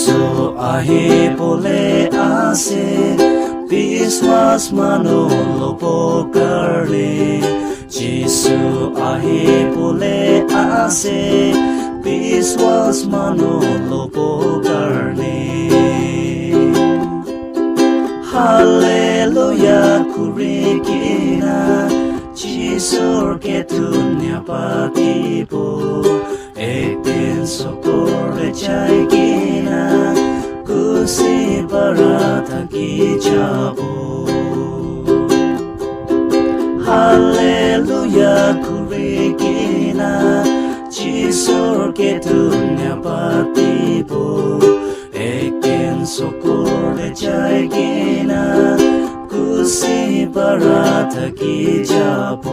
যিশু আহিবলে আছে বিশ্বাস মানুহ ল'ব কাৰণে যিশু আহিবলে আছে বিশ্বাস মানুহ ল'ব কাৰণে হালেলুয়া কৰি কিনা যিশুৰ কে ধন্যবাদ দিব একদিন চকুৰে চাই কিনা খুশি ভৰা থাকি যাব হালেলুয়া কৰি কিনা যিশুৰ কে ধন্যবাদ দিব একদিন চকুৰে চাই কিনা খুশি ভৰা থাকি যাব